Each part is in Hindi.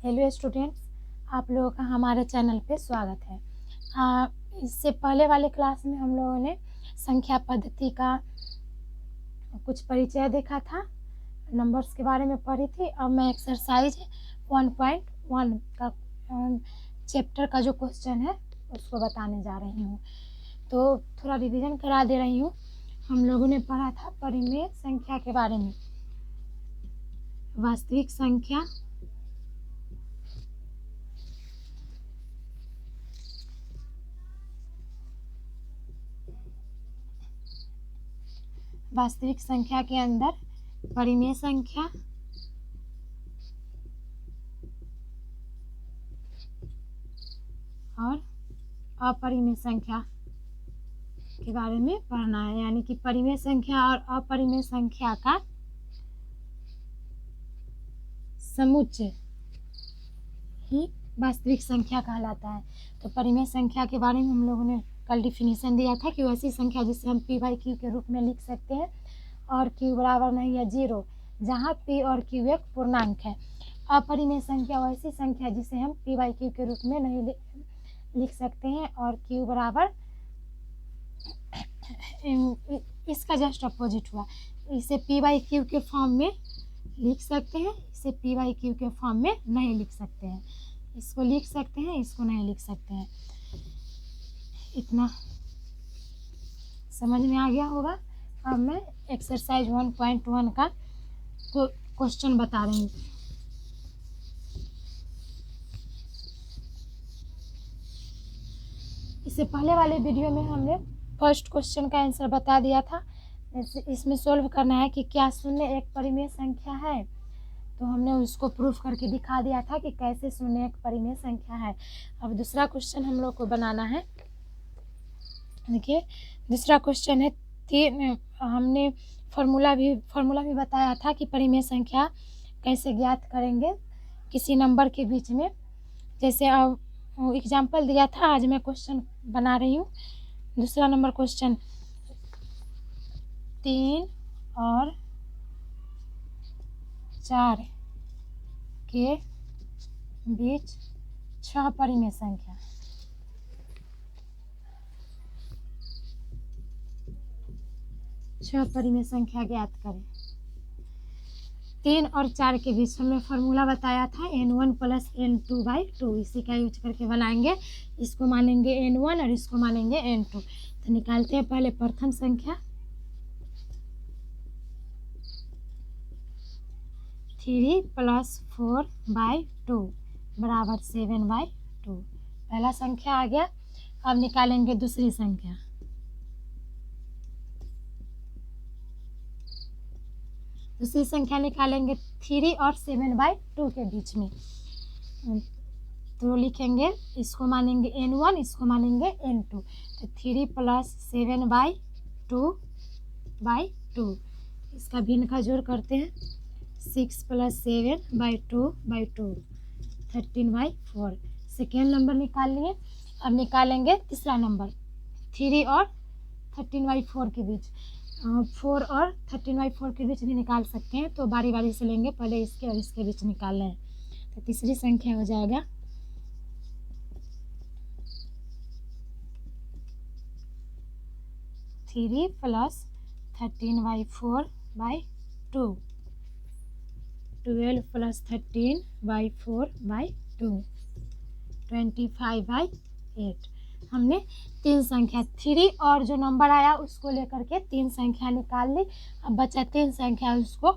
हेलो स्टूडेंट्स, आप लोगों का हमारे चैनल पे स्वागत है। इससे पहले वाले क्लास में हम लोगों ने संख्या पद्धति का कुछ परिचय देखा था, नंबर्स के बारे में पढ़ी थी। अब मैं एक्सरसाइज 1.1 का चैप्टर का जो क्वेश्चन है उसको बताने जा रही हूँ। तो थोड़ा रिवीजन करा दे रही हूँ। हम लोगों ने पढ़ा था परिमेय संख्या के बारे में। वास्तविक संख्या, वास्तविक संख्या के अंदर परिमेय संख्या, और अपरिमेय संख्या के बारे में पढ़ना है। यानी कि परिमेय संख्या और अपरिमेय संख्या का समुच्चय ही वास्तविक संख्या कहलाता है। तो परिमेय संख्या के बारे में हम लोगों ने कल डिफिनीशन दिया था कि वैसी संख्या जिसे हम p बाई क्यू के रूप में लिख सकते हैं और q बराबर नहीं है 0, जहाँ p और q एक पूर्णांक है। अपरिमेय संख्या वैसी संख्या जिसे हम p बाई क्यू के रूप में नहीं लिख सकते हैं और q बराबर, इसका जस्ट अपोजिट हुआ। इसे p बाई क्यू के फॉर्म में लिख सकते हैं, इसे p बाई क्यू के फॉर्म में नहीं लिख सकते हैं। इसको लिख सकते हैं, इसको नहीं लिख सकते हैं। इतना समझ में आ गया होगा। अब मैं एक्सरसाइज 1.1 का क्वेश्चन बता रही हूँ। इससे पहले वाले वीडियो में हमने फर्स्ट क्वेश्चन का आंसर बता दिया था। इसमें सोल्व करना है कि क्या शून्य एक परिमेय संख्या है। तो हमने उसको प्रूफ करके दिखा दिया था कि कैसे शून्य एक परिमेय संख्या है। अब दूसरा क्वेश्चन हम लोग को बनाना है। देखिए, दूसरा क्वेश्चन है हमने फॉर्मूला भी बताया था कि परिमेय संख्या कैसे ज्ञात करेंगे किसी नंबर के बीच में। जैसे अब एग्जाम्पल दिया था, आज मैं क्वेश्चन बना रही हूँ। दूसरा नंबर क्वेश्चन, 3 और 4 के बीच 6 परिमेय संख्या। 6 परिमेय संख्या ज्ञात करें। 3 और 4 के बीच हमने फॉर्मूला बताया था n1 प्लस n2 बाई 2। इसी का यूज करके बनाएंगे। इसको मानेंगे n1 और इसको मानेंगे n2। तो निकालते हैं पहले प्रथम संख्या, 3 प्लस 4 बाई 2 बराबर 7 बाई 2। पहला संख्या आ गया। अब निकालेंगे दूसरी संख्या, दूसरी संख्या निकालेंगे 3 और 7 बाई 2 के बीच में। तो लिखेंगे, इसको मानेंगे n1, इसको मानेंगे n2। तो 3 प्लस 7 बाई 2 बाई 2, इसका भिन्न का जोड़ करते हैं। 6 plus 7 by 2 by 2, 13 by 4। Second number निकाल लिए। अब निकालेंगे तीसरा नंबर, 3 और 13 बाई 4 के बीच। 4 और 13 बाई 4 के बीच भी निकाल सकते हैं। तो बारी बारी से लेंगे, पहले इसके और इसके बीच निकाल लें। तो तीसरी संख्या हो जाएगा 3 plus 13 by 4 by 2, 12 plus 13 by 4 by 2, 25 by 8। हमने 3 संख्या 3 और जो नंबर आया उसको लेकर के 3 संख्या निकाल ली। अब बचा 3 संख्या, उसको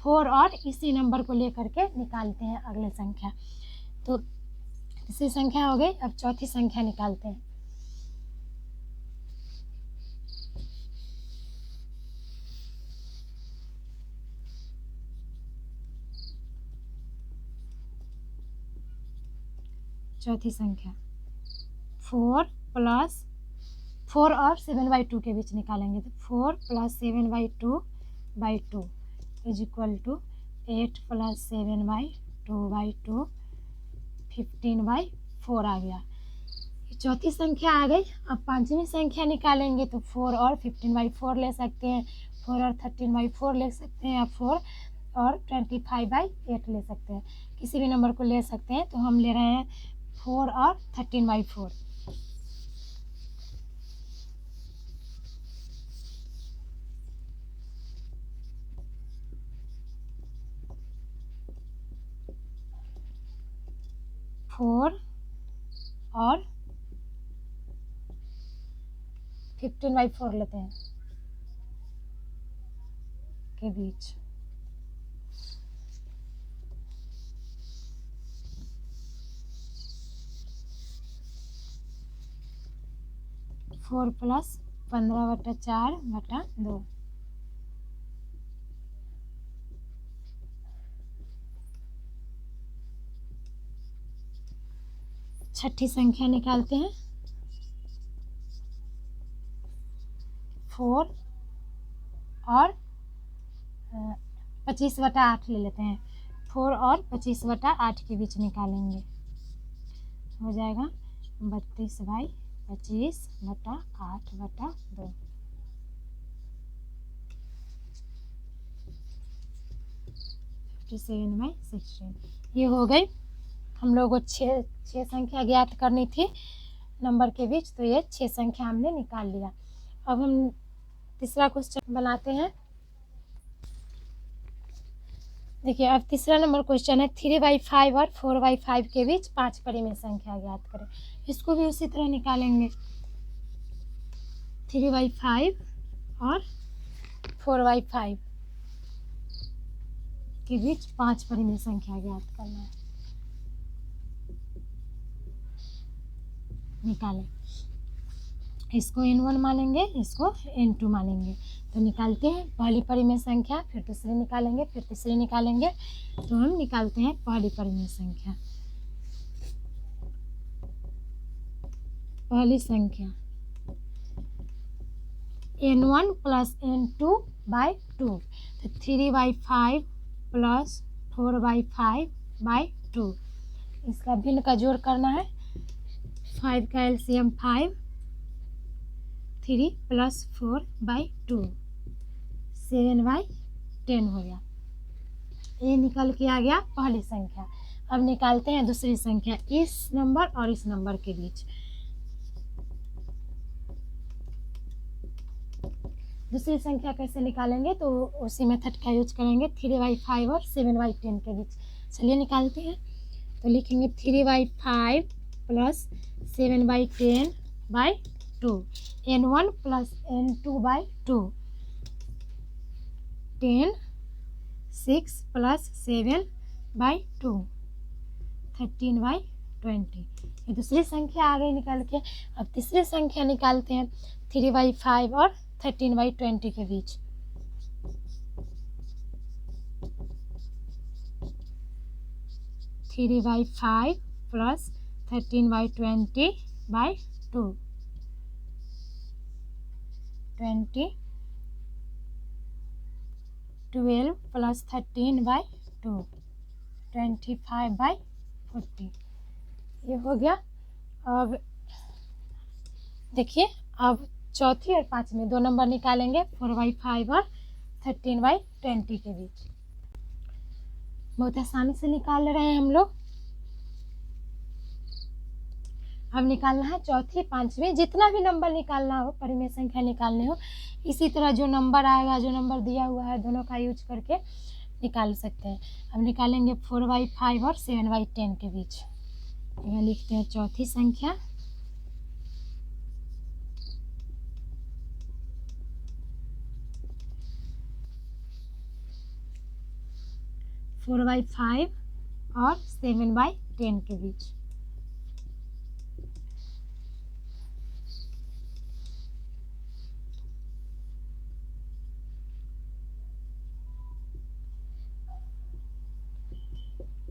4 और इसी नंबर को लेकर के निकालते हैं अगले संख्या। तो तीसरी संख्या हो गई। अब चौथी संख्या निकालते हैं। चौथी संख्या 4 प्लस 4 और 7 बाई 2 के बीच निकालेंगे। तो 4 plus 7 by 2 by 2 is equal to 8 plus 7 by 2 by 2, 15 by 4 आ गया। चौथी संख्या आ गई। अब पांचवी संख्या निकालेंगे तो 4 और 15 बाई 4 ले सकते हैं, 4 और 13 बाई 4 ले सकते हैं, या 4 और 25/8 ले सकते हैं, किसी भी नंबर को ले सकते हैं। तो हम ले रहे हैं 4 और 13/4। फोर और 15/4 लेते हैं के बीच। Four plus 15/4/2। छठी संख्या निकालते हैं। 4 और 25/8 ले लेते हैं। 4 और 25/8 के बीच निकालेंगे, हो जाएगा 32/25/8/2। 57/16 ये हो गई। हम लोगों को छः संख्या ज्ञात करनी थी नंबर के बीच, तो ये 6 संख्या हमने निकाल लिया। अब हम तीसरा क्वेश्चन बनाते हैं। देखिए, अब तीसरा नंबर क्वेश्चन है 3/5 और 4/5 के बीच 5 परिमेय संख्या ज्ञात करें। इसको भी उसी तरह निकालेंगे। 3/5 और 4/5 के बीच 5 परिमेय संख्या ज्ञात करना है। निकालें। इसको n1 मानेंगे, इसको n2 मानेंगे। तो निकालते हैं पहली परिमेय संख्या, फिर दूसरी निकालेंगे, फिर तीसरी निकालेंगे। तो हम निकालते हैं पहली परिमेय संख्या। पहली संख्या n1 प्लस n2/2। तो 3/5 प्लस 4/5/2। इसका भिन्न का जोड़ करना है। 5 का एलसीएम 5, 3 प्लस 4/2 7/10 हो गया। ये निकल के आ गया पहली संख्या। अब निकालते हैं दूसरी संख्या, इस नंबर और इस नंबर के बीच। दूसरी संख्या कैसे निकालेंगे, तो उसी मेथड का यूज करेंगे। 3/5 और 7/10 के बीच। चलिए निकालते हैं। तो लिखेंगे 3/5 plus 7/10/2। n1 plus n2/2। 10, 6 plus 7/2, 13/20। ये दूसरी संख्या आ गई निकल के। अब तीसरी संख्या निकालते हैं 3/5 और 13/20 के बीच। Three by five plus 13/20/2 20 12 plus 13/2 25/40। ये हो गया। अब देखिए, अब चौथी और पांचवी दो नंबर निकालेंगे 4/5 और 13/20 के बीच। बहुत आसानी से निकाल रहे हैं हम लोग। अब निकालना है चौथी पांचवी, जितना भी नंबर निकालना हो, परिमेय संख्या निकालनी हो, इसी तरह जो नंबर आएगा, जो नंबर दिया हुआ है, दोनों का यूज करके निकाल सकते हैं। अब निकालेंगे 4/5 और 7/10 के बीच। यहाँ लिखते हैं चौथी संख्या। फोर बाई फाइव और 7/10 के बीच।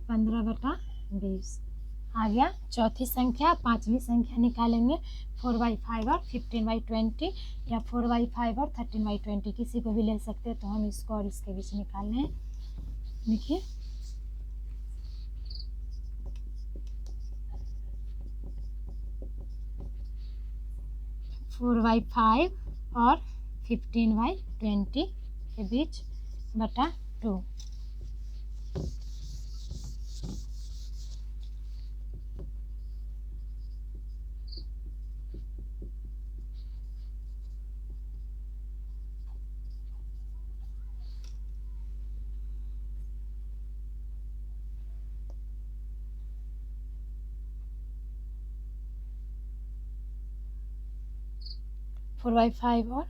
पंद्रह बटा 20 आ गया चौथी संख्या। पांचवी संख्या निकालेंगे 4/5 और 15/20 या 4/5 और 13/20, किसी को भी ले सकते हैं। तो हम इसको और इसके बीच निकालने हैं। देखिए, फोर बाई फाइव और 15/20 के बीच बटा 2 4/5 और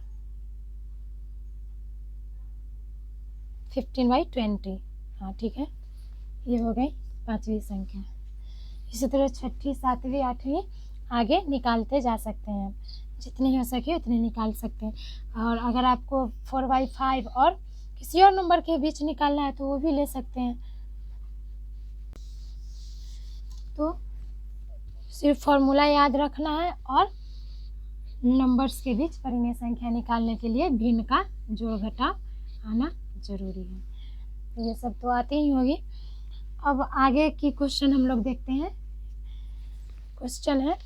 15/20। हाँ ठीक है, ये हो गई पांचवी संख्या। इसी तरह छठी, सातवीं, आठवीं आगे निकालते जा सकते हैं, जितनी हो सके उतनी निकाल सकते हैं। और अगर आपको 4/5 और किसी और नंबर के बीच निकालना है तो वो भी ले सकते हैं। तो सिर्फ फॉर्मूला याद रखना है और नंबर्स के बीच परिमेय संख्या निकालने के लिए भिन्न का जोड़ घटाव आना जरूरी है। तो ये सब तो आती ही होगी। अब आगे की क्वेश्चन हम लोग देखते हैं। क्वेश्चन है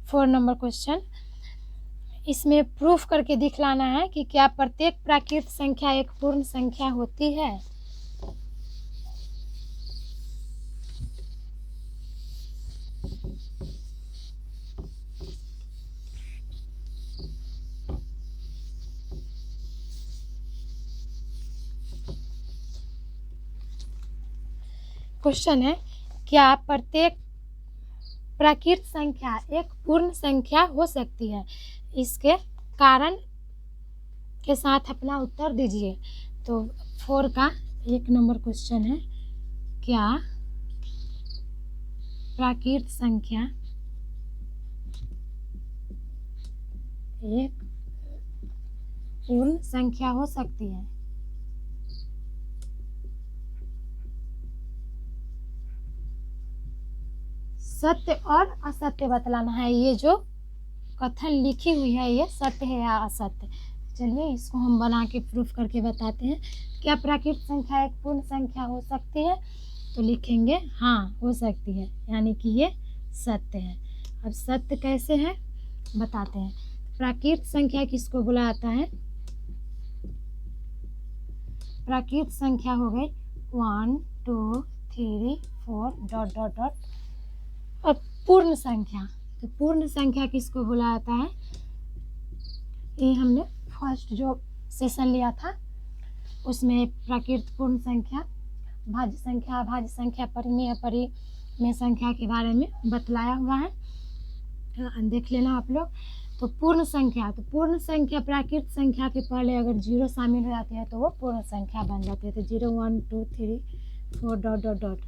4 नंबर क्वेश्चन। इसमें प्रूफ करके दिखलाना है कि क्या प्रत्येक प्राकृत संख्या एक पूर्ण संख्या होती है। क्वेश्चन है, क्या प्रत्येक प्राकृत संख्या एक पूर्ण संख्या हो सकती है। इसके कारण के साथ अपना उत्तर दीजिए। तो 4 का 1 नंबर क्वेश्चन है, क्या प्राकृत संख्या एक पूर्ण संख्या हो सकती है। सत्य और असत्य बतलाना है। ये जो कथन लिखी हुई है ये सत्य है या असत्य। चलिए इसको हम बना के प्रूफ करके बताते हैं। क्या प्राकृत संख्या एक पूर्ण संख्या हो सकती है। तो लिखेंगे हाँ हो सकती है, यानी कि ये सत्य है। अब सत्य कैसे है बताते हैं। प्राकृत संख्या किसको बोला जाता है। प्राकृत संख्या हो गई 1 2 3 4 डॉट डॉट डॉट। अब पूर्ण संख्या, तो पूर्ण संख्या किसको बोला जाता है। ये हमने फर्स्ट जो सेशन लिया था उसमें प्राकृत पूर्ण संख्या, भाज्य संख्या, अभाज्य संख्या, परिमेय, अपरिमेय संख्या के बारे में बतलाया हुआ है, देख लेना आप लोग। तो पूर्ण संख्या, तो पूर्ण संख्या प्राकृत संख्या के पहले अगर 0 शामिल हो जाती है तो वो पूर्ण संख्या बन जाती है। तो 0 1 2 3 4 डॉट डॉट डॉट।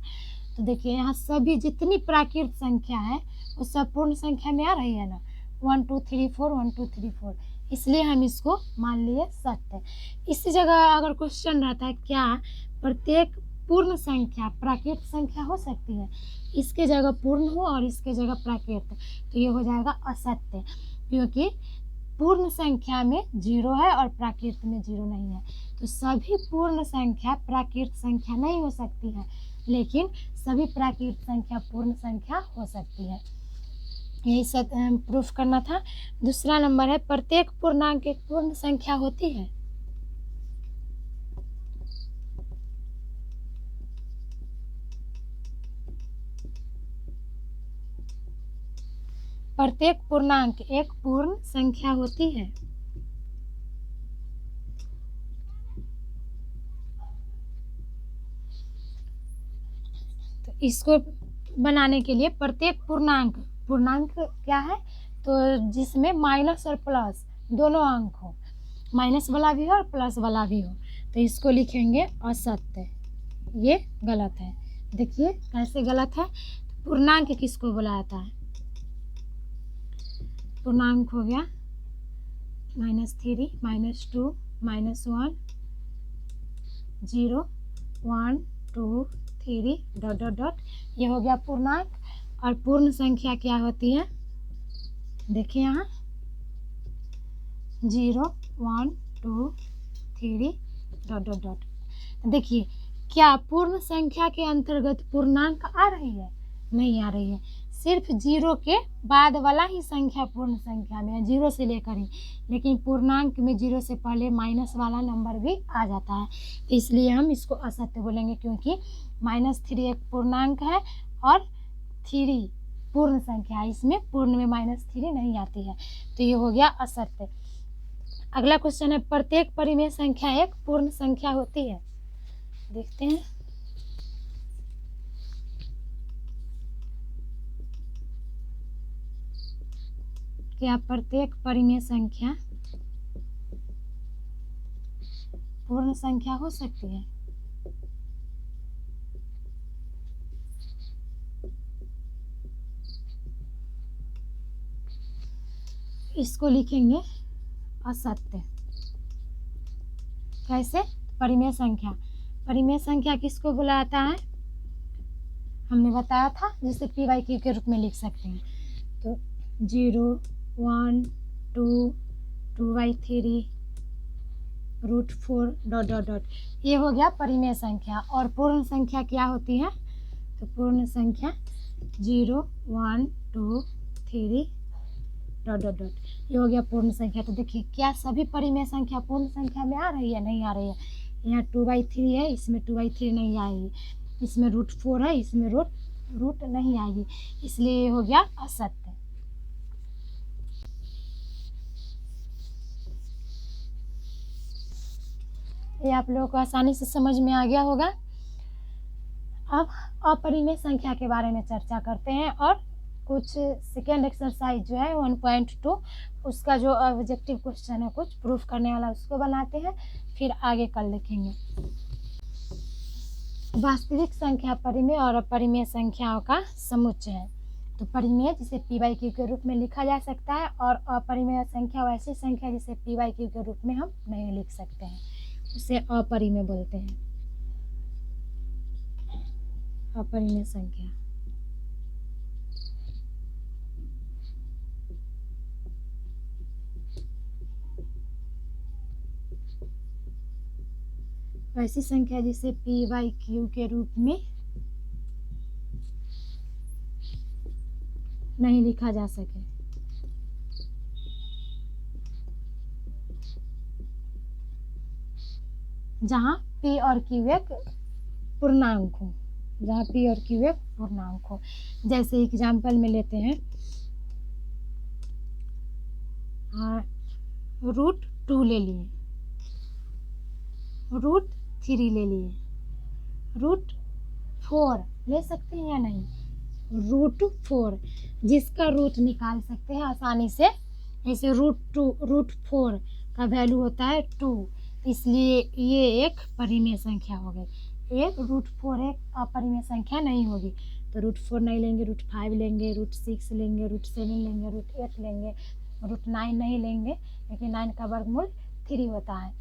तो देखिए यहाँ सभी जितनी प्राकृत संख्या है वो सब पूर्ण संख्या में आ रही है ना, 1 2 3 4 1 2 3 4, इसलिए हम इसको मान लिए सत्य। इसी जगह अगर क्वेश्चन रहता है क्या प्रत्येक पूर्ण संख्या प्राकृत संख्या हो सकती है, इसके जगह पूर्ण हो और इसके जगह प्राकृत, तो ये हो जाएगा असत्य, क्योंकि पूर्ण संख्या में 0 है और प्राकृत में 0 नहीं है। तो सभी पूर्ण संख्या प्राकृत संख्या नहीं हो सकती है, लेकिन सभी प्राकृत संख्या पूर्ण संख्या हो सकती है। यही सब प्रूफ करना था। दूसरा नंबर है प्रत्येक पूर्णांक एक पूर्ण संख्या होती है। प्रत्येक पूर्णांक एक पूर्ण संख्या होती है। तो इसको बनाने के लिए प्रत्येक पूर्णांक, पूर्णांक क्या है तो जिसमें माइनस और प्लस दोनों अंक हो, माइनस वाला भी हो और प्लस वाला भी हो, तो इसको लिखेंगे असत्य। ये गलत है। देखिए कैसे गलत है। पूर्णांक किसको बोला जाता है। पूर्णांक हो गया -3 -2 -1 0 1 2 3 डॉट डॉट डॉट, ये हो गया पूर्णांक। और पूर्ण संख्या क्या होती है, देखिए यहाँ 0 1 2 3 डॉट डॉट डॉट। देखिए क्या पूर्ण संख्या के अंतर्गत पूर्णांक आ रही है, नहीं आ रही है, सिर्फ 0 के बाद वाला ही संख्या पूर्ण संख्या में है, 0 से लेकर ही। लेकिन पूर्णांक में 0 से पहले माइनस वाला नंबर भी आ जाता है, तो इसलिए हम इसको असत्य बोलेंगे, क्योंकि -3 एक पूर्णांक है और 3 पूर्ण संख्या है, इसमें पूर्ण में -3 नहीं आती है, तो ये हो गया असत्य। अगला क्वेश्चन है प्रत्येक परिमेय संख्या एक पूर्ण संख्या होती है। देखते हैं। क्या प्रत्येक परिमेय संख्या पूर्ण संख्या हो सकती है? इसको लिखेंगे असत्य। कैसे? परिमेय संख्या, परिमेय संख्या किसको बुलाता है? हमने बताया था, जैसे पी वाई क्यू के रूप में लिख सकते हैं। तो 0, 1, 2, 2/3 √4 ... ये हो गया परिमेय संख्या। और पूर्ण संख्या क्या होती है? तो पूर्ण संख्या 0, 1, 2, 3 ... ये हो गया पूर्ण संख्या। तो देखिए, क्या सभी परिमेय संख्या पूर्ण संख्या में आ रही है? नहीं आ रही है। यहाँ 2/3 है, इसमें 2/3 नहीं आएगी। इसमें √4 है, इसमें रूट नहीं आएगी, इसलिए ये हो गया असत्य। ये आप लोगों को आसानी से समझ में आ गया होगा। अब अपरिमेय संख्या के बारे में चर्चा करते हैं और कुछ सेकेंड एक्सरसाइज जो है 1.2 उसका जो ऑब्जेक्टिव क्वेश्चन है कुछ प्रूफ करने वाला, उसको बनाते हैं, फिर आगे कल देखेंगे। वास्तविक संख्या परिमेय और अपरिमेय संख्याओं का समुच्चय है। तो परिमेय जिसे p/q के रूप में लिखा जा सकता है, और अपरिमेय संख्या वैसी संख्या जिसे p/q के रूप में हम नहीं लिख सकते हैं, उसे अपरिमेय बोलते हैं। अपरिमेय संख्या वैसी संख्या जिसे p/q के रूप में नहीं लिखा जा सके। जहाँ p और q एक पूर्णांक हो, जहाँ p और q एक पूर्णांक हो। जैसे एग्जाम्पल में लेते हैं √2 ले लिए, √3 ले लिए, √4 ले सकते हैं या नहीं? √4 जिसका रूट निकाल सकते हैं आसानी से, जैसे √4 का वैल्यू होता है 2, इसलिए ये एक परिमेय संख्या हो गई। एक √4 एक अपरिमेय संख्या नहीं होगी। तो √4 नहीं लेंगे, √5 लेंगे, √6 लेंगे, √7 लेंगे, √8 लेंगे, √9 नहीं लेंगे, लेकिन 9 का वर्गमूल 3 होता है।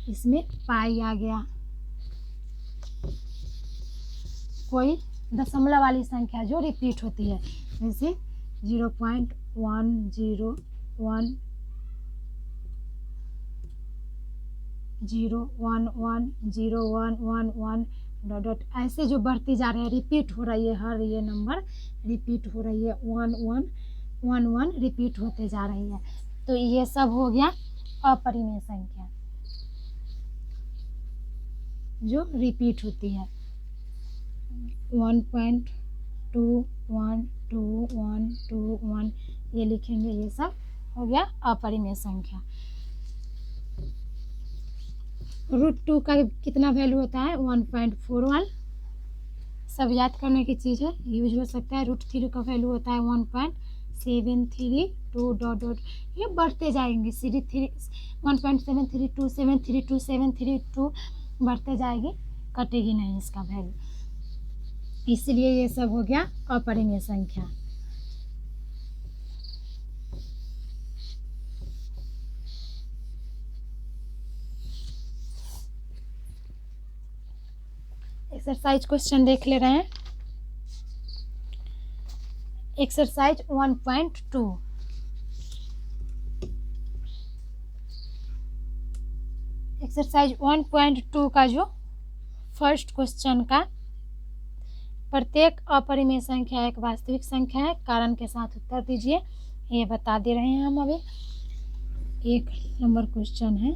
इसमें पाई आ गया। कोई दशमलव वाली संख्या जो रिपीट होती है, जैसे 0.101 011 0111 ... ऐसे जो बढ़ती जा रही है, रिपीट हो रही है, हर ये नंबर रिपीट हो रही है, 1111 रिपीट होते जा रही है। तो ये सब हो गया अपरिमेय संख्या जो रिपीट होती है। 1.21211 ये लिखेंगे, ये सब हो गया अपरिमेय संख्या। √2 का कितना वैल्यू होता है? 1.41। सब याद करने की चीज़ है, यूज हो सकता है। √3 का वैल्यू होता है 1.732 ... ये बढ़ते जाएंगे, सीधी 1.732 732 732 बढ़ते जाएगी, कटेगी नहीं इसका वैल्यू, इसलिए ये सब हो गया अपरिमेय संख्या। एक्सरसाइज क्वेश्चन देख ले रहे हैं। एक्सरसाइज 1.2 एक्सरसाइज 1.2 का जो फर्स्ट क्वेश्चन का, प्रत्येक अपरिमेय संख्या एक वास्तविक संख्या है, कारण के साथ उत्तर दीजिए, ये बता दे रहे हैं हम अभी। 1 नंबर क्वेश्चन है,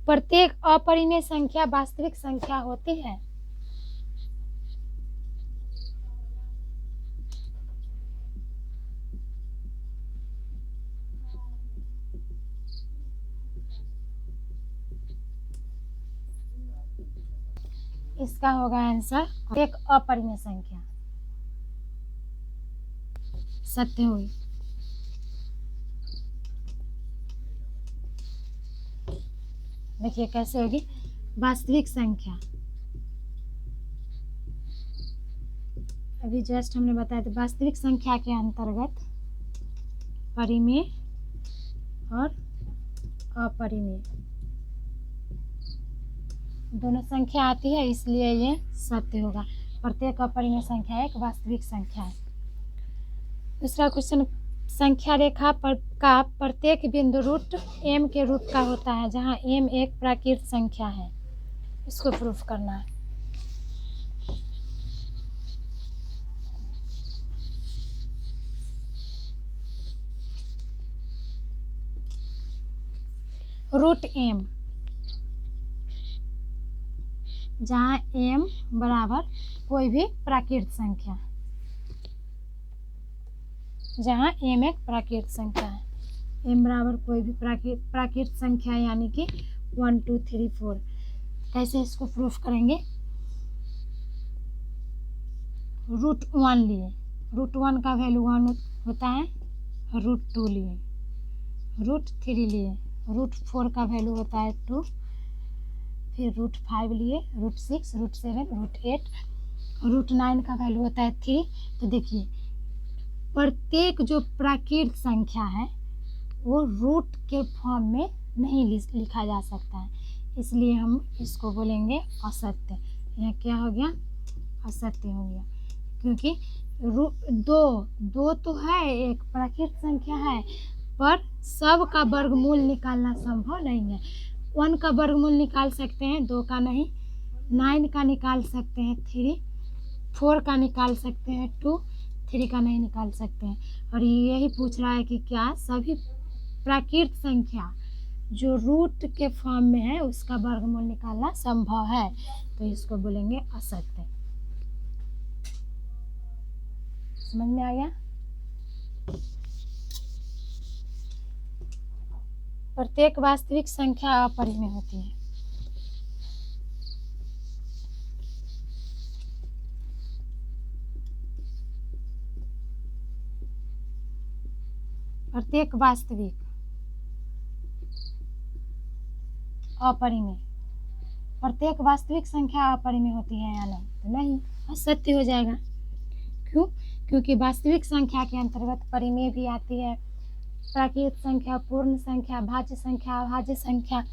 प्रत्येक अपरिमेय संख्या वास्तविक संख्या होती है। इसका होगा आंसर एक अपरिमेय संख्या सत्य हुई। देखिए कैसे होगी वास्तविक संख्या। अभी जस्ट हमने बताया था वास्तविक संख्या के अंतर्गत परिमेय और अपरिमेय दोनों संख्या आती है, इसलिए ये सत्य होगा। प्रत्येक अपरिमेय संख्या एक वास्तविक संख्या है। दूसरा क्वेश्चन, संख्या रेखा पर का प्रत्येक बिंदु रूट m के रूप का होता है, जहाँ m एक प्राकृत संख्या है। इसको प्रूफ करना है। रूट m, जहाँ m बराबर कोई भी प्राकृत संख्या, जहाँ m एक प्राकृत संख्या है। m बराबर कोई भी प्राकृत संख्या यानी कि 1 2 3 4। कैसे इसको प्रूफ करेंगे? रूट 1 लिए, रूट 1 का वैल्यू 1 होता है। रूट 2 लिए, रूट 3 लिए, रूट 4 का वैल्यू होता है 2, फिर रूट 5 लिए, रूट 6, रूट 7, रूट 8, रूट 9 का वैल्यू होता है 3। तो देखिए प्रत्येक जो प्राकृत संख्या है वो रूट के फॉर्म में नहीं लिखा जा सकता है, इसलिए हम इसको बोलेंगे असत्य। यह क्या हो गया? असत्य हो गया, क्योंकि दो तो है, एक प्राकृत संख्या है, पर सब का वर्गमूल निकालना संभव नहीं है। 1 का वर्गमूल निकाल सकते हैं, 2 का नहीं। 9 का निकाल सकते हैं 3, 4 का निकाल सकते हैं 2, 3 का नहीं निकाल सकते हैं। और यही पूछ रहा है कि क्या सभी प्राकृत संख्या जो रूट के फॉर्म में है उसका वर्गमूल निकालना संभव है? तो इसको बोलेंगे असत्य। समझ में आ गया? प्रत्येक वास्तविक संख्या अपरिमेय होती है। प्रत्येक वास्तविक अपरिमेय, प्रत्येक वास्तविक संख्या अपरिमेय होती है या नहीं? तो नहीं, असत्य हो जाएगा। क्यों? क्योंकि वास्तविक संख्या के अंतर्गत परिमेय भी आती है, प्राकृत संख्या, पूर्ण संख्या, भाज्य संख्या, अभाज्य संख्या,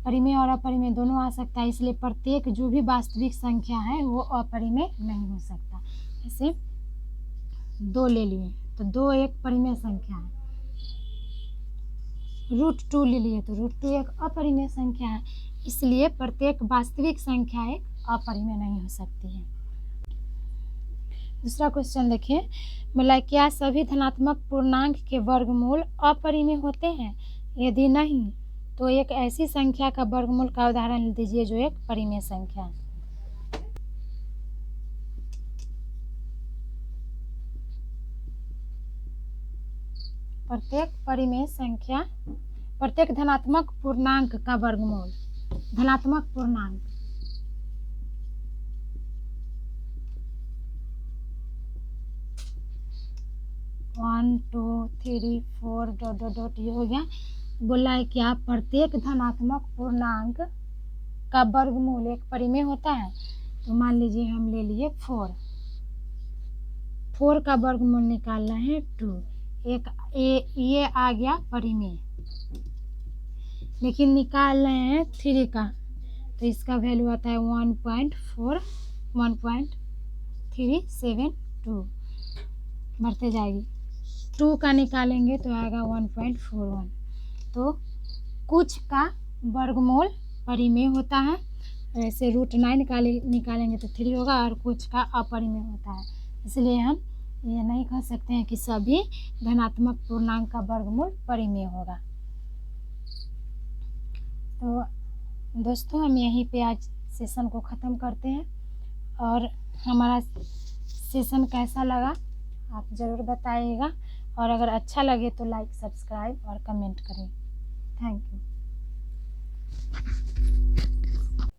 परिमेय और अपरिमेय दोनों आ सकता है। इसलिए प्रत्येक जो भी वास्तविक संख्या है वो अपरिमेय नहीं हो सकता। जैसे 2 ले लिए तो 2 एक परिमेय संख्या है। रूट 2 ले लिए तो रूट 2 एक अपरिमेय संख्या है। इसलिए प्रत्येक वास्तविक संख्या एक अपरिमेय नहीं हो सकती है। दूसरा क्वेश्चन देखिए, बोला क्या सभी धनात्मक पूर्णांक के वर्गमूल अपरिमेय होते हैं? यदि नहीं तो एक ऐसी संख्या का वर्गमूल का उदाहरण दीजिए जो एक परिमेय संख्या है। प्रत्येक परिमेय संख्या, प्रत्येक धनात्मक पूर्णांक का वर्गमूल, धनात्मक पूर्णांक, वन 2 3 4 डॉट डॉट डॉट ये हो गया। बोला है क्या प्रत्येक धनात्मक पूर्णांक का वर्गमूल एक परिमेय होता है? तो मान लीजिए हम ले लिए 4 का वर्गमूल निकालना है 2, एक ये आ गया परिमेय। लेकिन निकाल रहे हैं 3 का, तो इसका वैल्यू आता है 1.372, बढ़ते जाएगी। 2 का निकालेंगे तो आएगा 1.41। तो कुछ का वर्गमूल परिमेय होता है, ऐसे रूट 9 का निकालेंगे तो 3 होगा, और कुछ का अपरिमेय होता है। इसलिए हम ये नहीं कह सकते हैं कि सभी धनात्मक पूर्णांक का वर्गमूल परिमेय होगा। तो दोस्तों हम यहीं पे आज सेशन को ख़त्म करते हैं, और हमारा सेशन कैसा लगा आप ज़रूर बताइएगा, और अगर अच्छा लगे तो लाइक, सब्सक्राइब और कमेंट करें। Thank you.